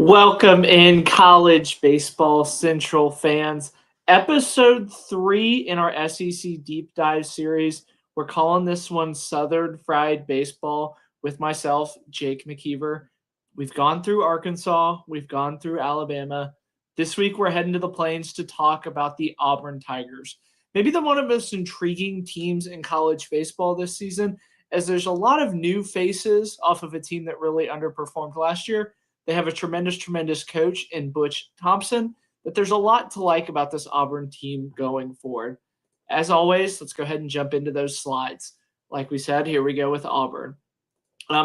Welcome in college baseball central fans. Episode 3 in our SEC deep dive series. We're calling this one Southern Fried Baseball with myself, Jake McKeever. We've gone through Arkansas, we've gone through Alabama. This week we're heading to the Plains to talk about the Auburn Tigers. Maybe the one of the most intriguing teams in college baseball this season, as there's a lot of new faces off of a team that really underperformed last year. They have a tremendous coach in Butch Thompson, but there's a lot to like about this Auburn team going forward. As always, let's go ahead and jump into those slides. Like we said, here we go with Auburn.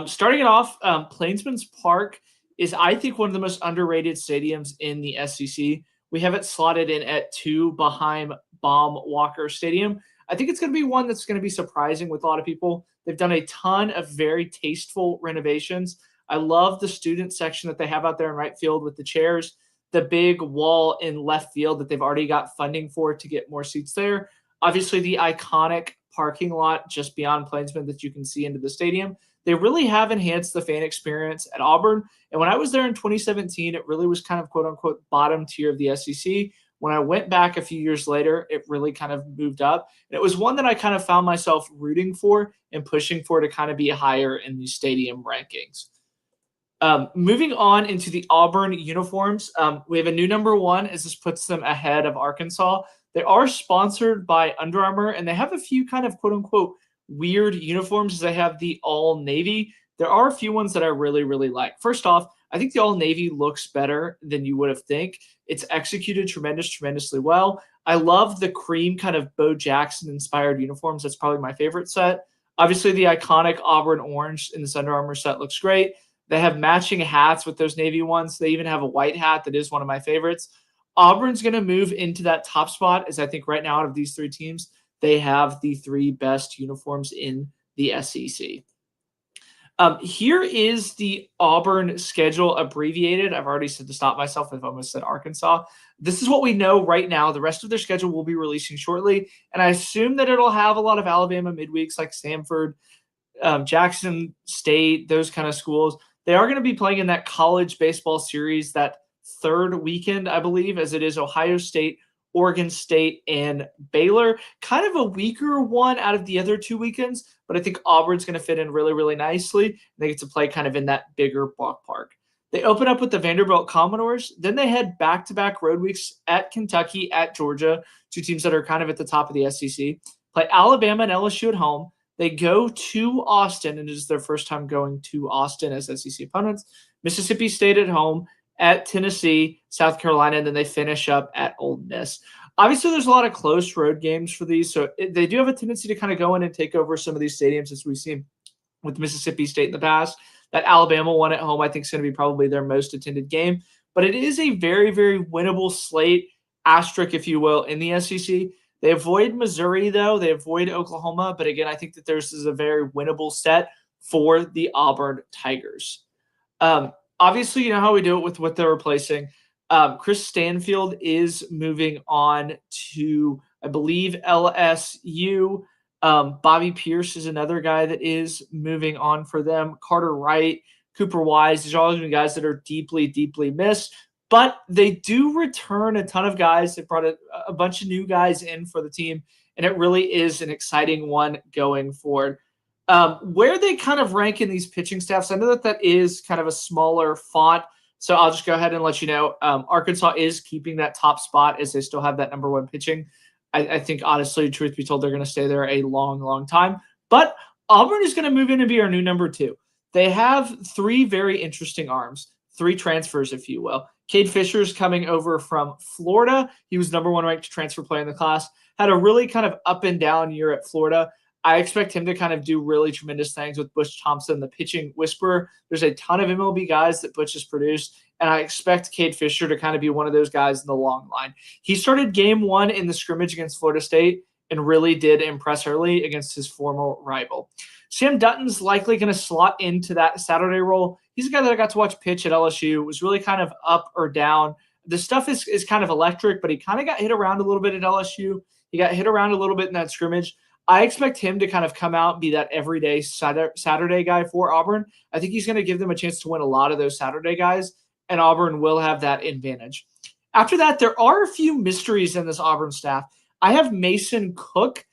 Starting it off, Plainsman's Park is, I think, one of the most underrated stadiums in the SEC. We have it slotted in at 2 behind Baum-Walker Stadium. I think it's going to be one that's going to be surprising with a lot of people. They've done a ton of very tasteful renovations. I love the student section that they have out there in right field with the chairs, the big wall in left field that they've already got funding for to get more seats there. Obviously, the iconic parking lot just beyond Plainsman that you can see into the stadium. They really have enhanced the fan experience at Auburn. And when I was there in 2017, it really was kind of quote unquote bottom tier of the SEC. When I went back a few years later, it really kind of moved up. And it was one that I kind of found myself rooting for and pushing for to kind of be higher in the stadium rankings. Moving on into the Auburn uniforms, we have a new number 1 as this puts them ahead of Arkansas. They are sponsored by Under Armour, and they have a few kind of quote-unquote weird uniforms. They have the all-navy. There are a few ones that I really like. First off, I think the all-navy looks better than you would have think. It's executed tremendously well. I love the cream kind of Bo Jackson-inspired uniforms. That's probably my favorite set. Obviously, the iconic Auburn orange in this Under Armour set looks great. They have matching hats with those navy ones. They even have a white hat that is one of my favorites. Auburn's going to move into that top spot, as I think right now out of these 3 teams, they have the 3 best uniforms in the SEC. Here is the Auburn schedule abbreviated. I've already said to stop myself. I've almost said Arkansas. This is what we know right now. The rest of their schedule will be releasing shortly, and I assume that it'll have a lot of Alabama midweeks like Samford, Jackson State, those kind of schools. They are going to be playing in that college baseball series that 3rd weekend, I believe, as it is Ohio State, Oregon State, and Baylor. Kind of a weaker one out of the other 2 weekends, but I think Auburn's going to fit in really nicely. They get to play kind of in that bigger ballpark. They open up with the Vanderbilt Commodores. Then they head back-to-back road weeks at Kentucky, at Georgia, 2 teams that are kind of at the top of the SEC. Play Alabama and LSU at home. They go to Austin, and it is their first time going to Austin as SEC opponents. Mississippi State at home, at Tennessee, South Carolina, and then they finish up at Ole Miss. Obviously, there's a lot of close road games for these, so they do have a tendency to kind of go in and take over some of these stadiums, as we've seen with Mississippi State in the past. That Alabama one at home, I think, is going to be probably their most attended game. But it is a very winnable slate, asterisk, if you will, in the SEC. They avoid Missouri, though. They avoid Oklahoma. But again, I think that this is a very winnable set for the Auburn Tigers. Obviously, you know how we do it with what they're replacing. Chris Stanfield is moving on to, I believe, LSU. Bobby Pierce is another guy that is moving on for them. Carter Wright, Cooper Wise, these are all going to be guys that are deeply missed. But they do return a ton of guys. They brought a bunch of new guys in for the team, and it really is an exciting one going forward. Where they kind of rank in these pitching staffs, I know that is kind of a smaller font, so I'll just go ahead and let you know. Arkansas is keeping that top spot as they still have that number 1 pitching. I think, honestly, truth be told, they're going to stay there a long time. But Auburn is going to move in and be our new number 2. They have 3 very interesting arms, 3 transfers, if you will. Cade Fisher's coming over from Florida. He was number 1 ranked transfer player in the class. Had a really kind of up and down year at Florida. I expect him to kind of do really tremendous things with Butch Thompson, the pitching whisperer. There's a ton of MLB guys that Butch has produced, and I expect Cade Fisher to kind of be one of those guys in the long line. He started game 1 in the scrimmage against Florida State and really did impress early against his former rival. Sam Dutton's likely going to slot into that Saturday role. He's a guy that I got to watch pitch at LSU. Was really kind of up or down. The stuff is kind of electric, but he kind of got hit around a little bit at LSU. He got hit around a little bit in that scrimmage. I expect him to kind of come out and be that everyday Saturday guy for Auburn. I think he's going to give them a chance to win a lot of those Saturday guys and Auburn will have that advantage. After that, there are a few mysteries in this Auburn staff. I have Mason Cook,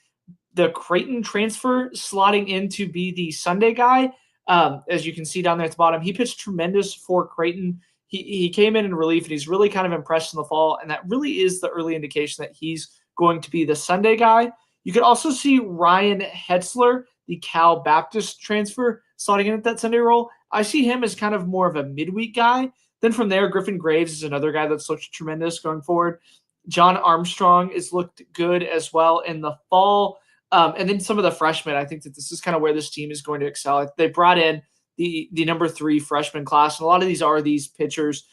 the Creighton transfer, slotting in to be the Sunday guy. As you can see down there at the bottom, he pitched tremendous for Creighton. He came in relief, and he's really kind of impressed in the fall, and that really is the early indication that he's going to be the Sunday guy. You could also see Ryan Hetzler, the Cal Baptist transfer, slotting in at that Sunday role. I see him as kind of more of a midweek guy. Then from there, Griffin Graves is another guy that's looked tremendous going forward. John Armstrong has looked good as well in the fall. And then some of the freshmen, I think that this is kind of where this team is going to excel. They brought in the number 3 freshman class, and a lot of these are these pitchers.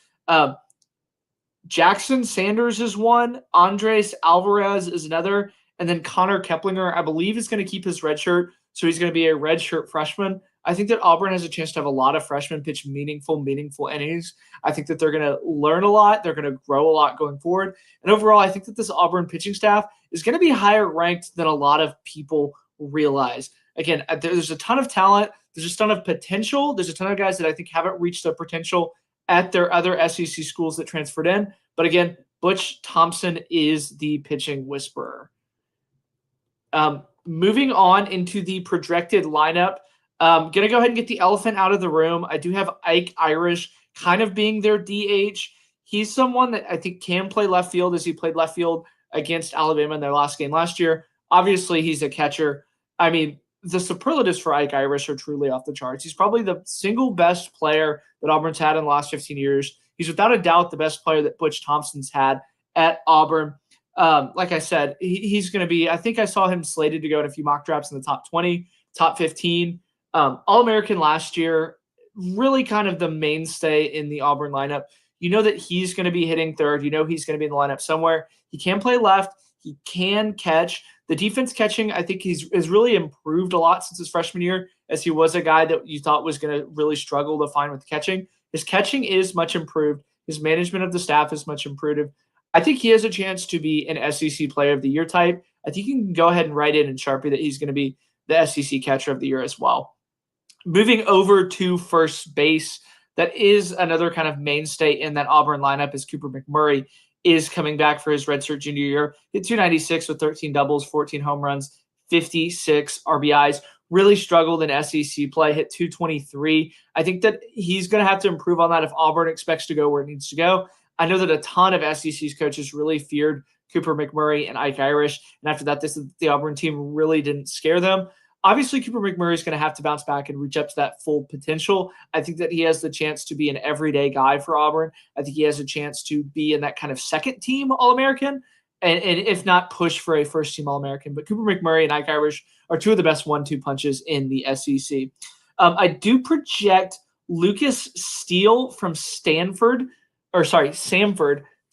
Jackson Sanders is one. Andres Alvarez is another. And then Connor Keplinger, I believe, is going to keep his red shirt, so he's going to be a red shirt freshman. I think that Auburn has a chance to have a lot of freshmen pitch meaningful innings. I think that they're going to learn a lot. They're going to grow a lot going forward. And overall, I think that this Auburn pitching staff is going to be higher ranked than a lot of people realize. Again, there's a ton of talent. There's a ton of potential. There's a ton of guys that I think haven't reached their potential at their other SEC schools that transferred in. But again, Butch Thompson is the pitching whisperer. Moving on into the projected lineup, going to go ahead and get the elephant out of the room. I do have Ike Irish kind of being their DH. He's someone that I think can play left field, as he played left field against Alabama in their last game last year. Obviously, he's a catcher. I mean, the superlatives for Ike Irish are truly off the charts. He's probably the single best player that Auburn's had in the last 15 years. He's without a doubt the best player that Butch Thompson's had at Auburn. Like I said, he's going to be, I think I saw him slated to go in a few mock drafts in the top 20, top 15. All-American last year, really kind of the mainstay in the Auburn lineup. You know that he's going to be hitting third. You know he's going to be in the lineup somewhere. He can play left. He can catch. The defense catching, I think has really improved a lot since his freshman year, as he was a guy that you thought was going to really struggle to find with catching. His catching is much improved. His management of the staff is much improved. I think he has a chance to be an SEC Player of the Year type. I think you can go ahead and write in Sharpie that he's going to be the SEC Catcher of the Year as well. Moving over to first base, that is another kind of mainstay in that Auburn lineup, as Cooper McMurray is coming back for his redshirt junior year. Hit 296 with 13 doubles, 14 home runs, 56 RBIs. Really struggled in SEC play, hit 223. I think that he's going to have to improve on that if Auburn expects to go where it needs to go. I know that a ton of SEC's coaches really feared Cooper McMurray and Ike Irish, and after that, the Auburn team really didn't scare them. Obviously, Cooper McMurray is going to have to bounce back and reach up to that full potential. I think that he has the chance to be an everyday guy for Auburn. I think he has a chance to be in that kind of second-team All-American, and if not, push for a first-team All-American. But Cooper McMurray and Ike Irish are two of the best 1-2 punches in the SEC. I do project Lucas Steele from Samford,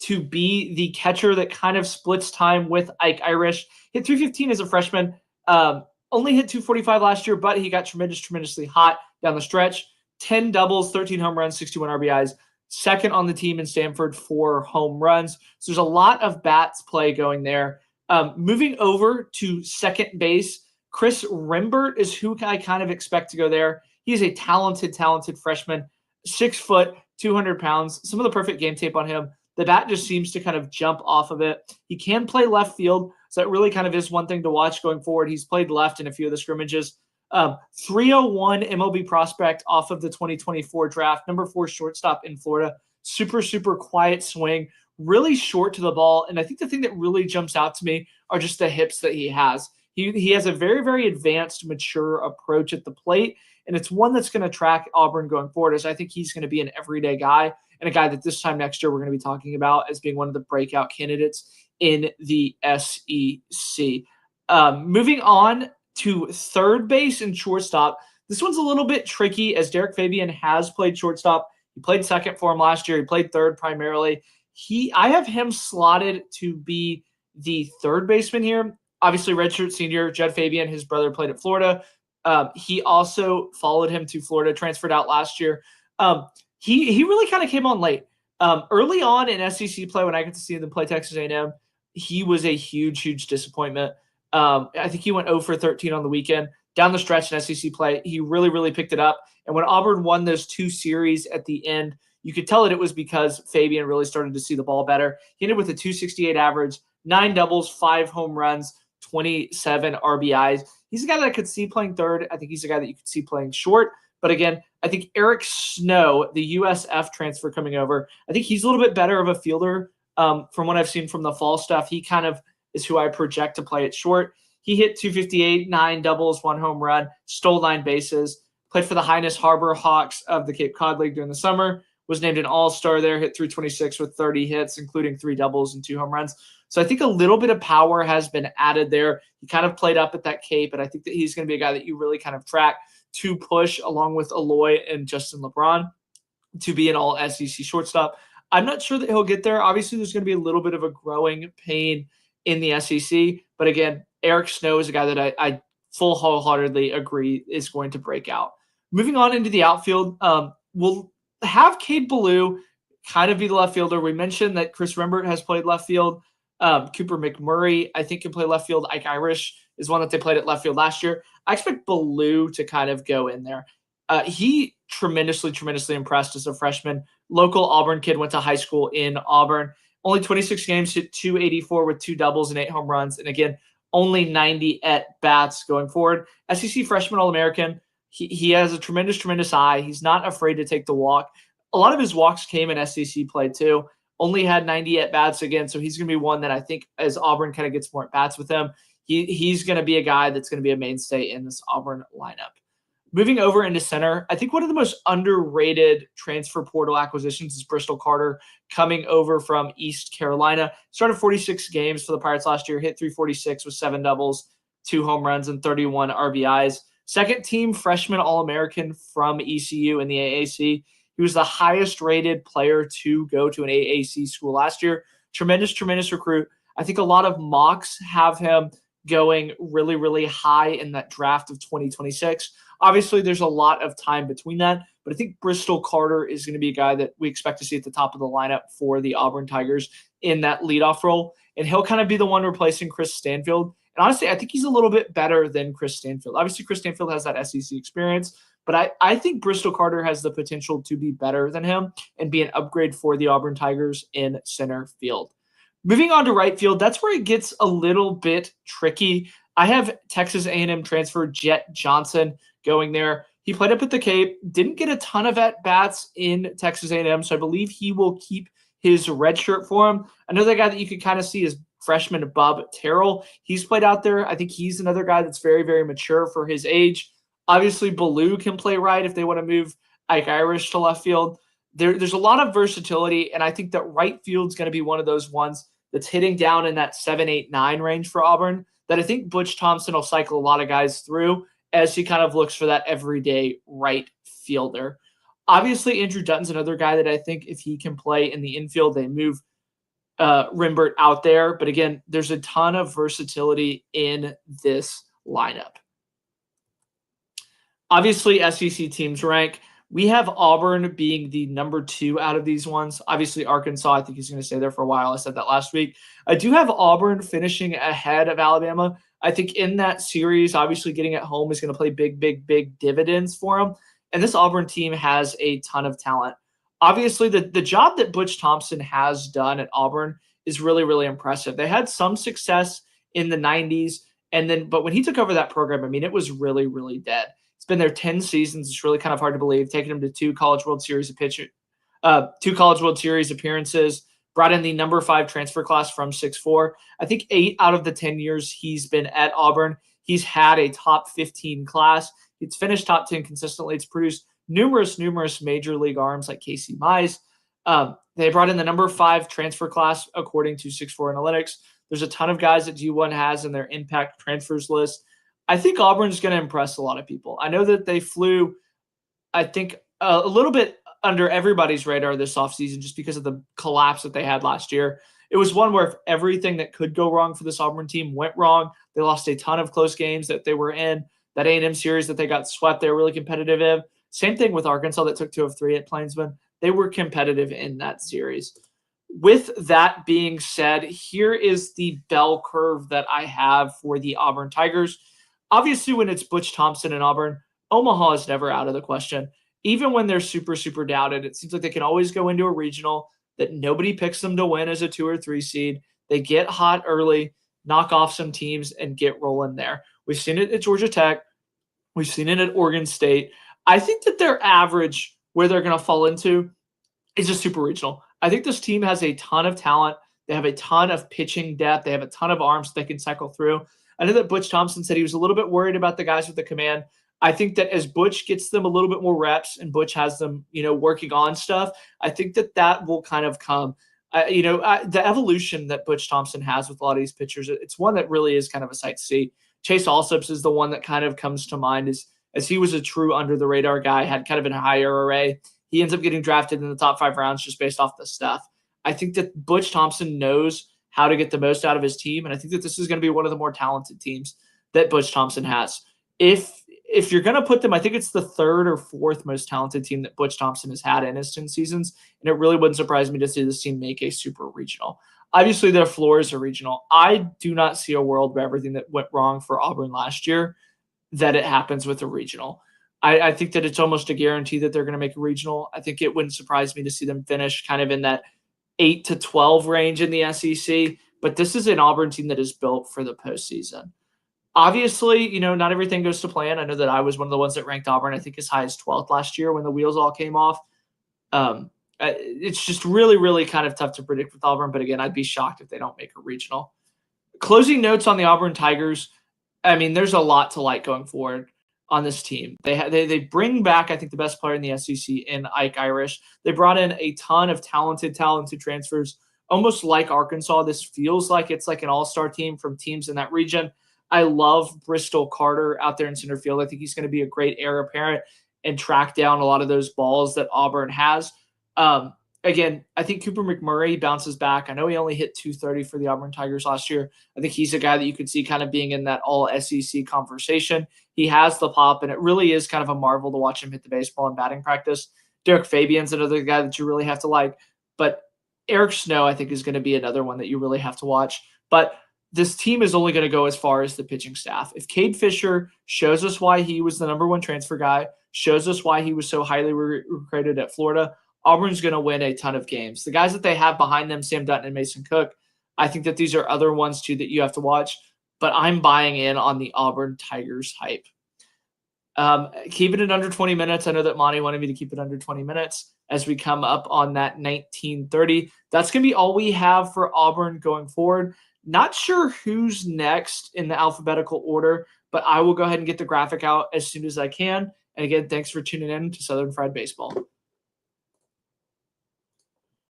to be the catcher that kind of splits time with Ike Irish. Hit 315 as a freshman. Only hit 245 last year, but he got tremendously hot down the stretch. 10 doubles, 13 home runs, 61 RBIs. Second on the team in Samford for home runs. So there's a lot of bats play going there. Moving over to second base, Chris Rimbert is who I kind of expect to go there. He's a talented freshman, 6 foot, 200 pounds. Some of the perfect game tape on him. The bat just seems to kind of jump off of it. He can play left field, so that really kind of is one thing to watch going forward. He's played left in a few of the scrimmages. 301 MLB prospect off of the 2024 draft, number 4 shortstop in Florida. Super quiet swing, really short to the ball. And I think the thing that really jumps out to me are just the hips that he has. He has a very advanced, mature approach at the plate, and it's one that's going to track Auburn going forward, as I think he's going to be an everyday guy and a guy that this time next year we're going to be talking about as being one of the breakout candidates in the SEC. Moving on to third base and shortstop. This one's a little bit tricky, as Derek Fabian has played shortstop. He played second for him last year. He played third primarily. I have him slotted to be the third baseman here. Obviously, redshirt senior Jed Fabian, his brother, played at Florida. He also followed him to Florida, transferred out last year. He really kind of came on late. Early on in SEC play, when I got to see him play Texas A&M, he was a huge disappointment. I think he went 0 for 13 on the weekend. Down the stretch in SEC play, he really picked it up. And when Auburn won those 2 series at the end, you could tell that it was because Fabian really started to see the ball better. He ended with a 268 average, 9 doubles, 5 home runs, 27 RBIs. He's a guy that I could see playing third. I think he's a guy that you could see playing short. But again, I think Eric Snow, the USF transfer coming over, I think he's a little bit better of a fielder from what I've seen from the fall stuff. He kind of is who I project to play at short. He hit 258, 9 doubles, 1 home run, stole 9 bases, played for the Highness Harbor Hawks of the Cape Cod League during the summer, was named an all-star there, hit 326 with 30 hits, including 3 doubles and 2 home runs. So I think a little bit of power has been added there. He kind of played up at that Cape, and I think that he's going to be a guy that you really kind of track to push along with Eloy and Justin LeBron to be an all-SEC shortstop. I'm not sure that he'll get there. Obviously, there's going to be a little bit of a growing pain in the SEC. But again, Eric Snow is a guy that I full wholeheartedly agree is going to break out. Moving on into the outfield, we'll have Cade Ballou kind of be the left fielder. We mentioned that Chris Rembert has played left field. Cooper McMurray, I think, can play left field. Ike Irish is one that they played at left field last year. I expect Ballou to kind of go in there. He tremendously impressed as a freshman. Local Auburn kid, went to high school in Auburn. Only 26 games, hit 284 with 2 doubles and 8 home runs. And again, only 90 at-bats going forward. SEC freshman All-American. He has a tremendous eye. He's not afraid to take the walk. A lot of his walks came in SEC play too. Only had 90 at-bats again, so he's going to be one that I think as Auburn kind of gets more at-bats with him, he's going to be a guy that's going to be a mainstay in this Auburn lineup. Moving over into center, I think one of the most underrated transfer portal acquisitions is Bristol Carter coming over from East Carolina. Started 46 games for the Pirates last year, hit 346 with 7 doubles, 2 home runs, and 31 RBIs. Second team freshman All-American from ECU in the AAC. He was the highest rated player to go to an AAC school last year. Tremendous recruit. I think a lot of mocks have him going really high in that draft of 2026. Obviously, there's a lot of time between that, but I think Bristol Carter is going to be a guy that we expect to see at the top of the lineup for the Auburn Tigers in that leadoff role, and he'll kind of be the one replacing Chris Stanfield. And honestly, I think he's a little bit better than Chris Stanfield. Obviously, Chris Stanfield has that SEC experience, but I think Bristol Carter has the potential to be better than him and be an upgrade for the Auburn Tigers in center field. Moving on to right field, that's where it gets a little bit tricky. I have Texas A&M transfer Jet Johnson going there. He played up at the Cape, didn't get a ton of at-bats in Texas A&M, so I believe he will keep his red shirt for him. Another guy that you could kind of see is freshman Bob Terrell. He's played out there. I think he's another guy that's very mature for his age. Obviously, Ballou can play right if they want to move Ike Irish to left field. There's a lot of versatility, and I think that right field's going to be one of those ones that's hitting down in that 7, 8, 9 range for Auburn that I think Butch Thompson will cycle a lot of guys through as he kind of looks for that everyday right fielder. Obviously, Andrew Dutton's another guy that I think if he can play in the infield, they move Rembert out there. But again, there's a ton of versatility in this lineup. Obviously, SEC teams rank. We have Auburn being the number 2 out of these ones. Obviously, Arkansas, I think he's going to stay there for a while. I said that last week. I do have Auburn finishing ahead of Alabama. I think in that series, obviously getting at home is going to play big dividends for them. And this Auburn team has a ton of talent. Obviously, the job that Butch Thompson has done at Auburn is really impressive. They had some success in the 90s, but when he took over that program, I mean, it was really dead. It's been there 10 seasons. It's really kind of hard to believe. Taking him to 2 College World Series appearances. Brought in the number 5 transfer class from 6'4". I think 8 out of the 10 years he's been at Auburn, he's had a top 15 class. It's finished top 10 consistently. It's produced numerous major league arms like Casey Mize. They brought in the number 5 transfer class according to 6'4 Analytics. There's a ton of guys that G1 has in their impact transfers list. I think Auburn's going to impress a lot of people. I know that they flew, I think, a little bit under everybody's radar this offseason just because of the collapse that they had last year. It was one where if everything that could go wrong for this Auburn team went wrong, they lost a ton of close games that they were in. That A&M series that they got swept, they were really competitive. Same thing with Arkansas that took 2 of 3 at Plainsman. They were competitive in that series. With that being said, here is the bell curve that I have for the Auburn Tigers. Obviously, when it's Butch Thompson and Auburn, Omaha is never out of the question. even when they're super, super doubted, it seems like they can always go into a regional that nobody picks them to win as a 2 or 3 seed. They get hot early, knock off some teams, and get rolling there. We've seen it at Georgia Tech. We've seen it at Oregon State. I think that their average, where they're going to fall into, is a super regional. I think this team has a ton of talent. They have a ton of pitching depth. They have a ton of arms they can cycle through. I know that Butch Thompson said he was a little bit worried about the guys with the command. I think that as Butch gets them a little bit more reps and Butch has them, working on stuff, I think that that will kind of come. The evolution that Butch Thompson has with a lot of these pitchers, it's one that really is kind of a sight to see. Chase Allsups is the one that kind of comes to mind as he was a true under the radar guy, had kind of a high ERA. He ends up getting drafted in the top 5 rounds just based off the stuff. I think that Butch Thompson knows how to get the most out of his team, and I think that this is going to be one of the more talented teams that Butch Thompson has. If you're going to put them, I think it's the 3rd or 4th most talented team that Butch Thompson has had in his 10 seasons, and it really wouldn't surprise me to see this team make a super regional. Obviously, their floor is a regional. I do not see a world where everything that went wrong for Auburn last year, that it happens with a regional. I think that it's almost a guarantee that they're going to make a regional. I think it wouldn't surprise me to see them finish kind of in that 8 to 12 range in the SEC. But this is an Auburn team that is built for the postseason. Obviously, not everything goes to plan. I know that I was one of the ones that ranked Auburn, I think, as high as 12th last year when the wheels all came off. It's just really, really kind of tough to predict with Auburn. But again, I'd be shocked if they don't make a regional. Closing notes on the Auburn Tigers. I mean, there's a lot to like going forward on this team. They bring back, I think, the best player in the SEC in Ike Irish. They brought in a ton of talented transfers, almost like Arkansas. This feels like it's like an all-star team from teams in that region. I love Bristol Carter out there in center field. I think he's going to be a great heir apparent and track down a lot of those balls that Auburn has. Again, I think Cooper McMurray bounces back. I know he only hit 230 for the Auburn Tigers last year. I think he's a guy that you could see kind of being in that all SEC conversation. He has the pop, and it really is kind of a marvel to watch him hit the baseball in batting practice. Derek Fabian's another guy that you really have to like. But Eric Snow, I think, is going to be another one that you really have to watch. But this team is only going to go as far as the pitching staff. If Cade Fisher shows us why he was the number 1 transfer guy, shows us why he was so highly recruited at Florida, Auburn's going to win a ton of games. The guys that they have behind them, Sam Dutton and Mason Cook, I think that these are other ones too that you have to watch, but I'm buying in on the Auburn Tigers hype. Keeping it under 20 minutes. I know that Monty wanted me to keep it under 20 minutes as we come up on that 19:30. That's going to be all we have for Auburn going forward. Not sure who's next in the alphabetical order, but I will go ahead and get the graphic out as soon as I can. And again, thanks for tuning in to Southern Fried Baseball.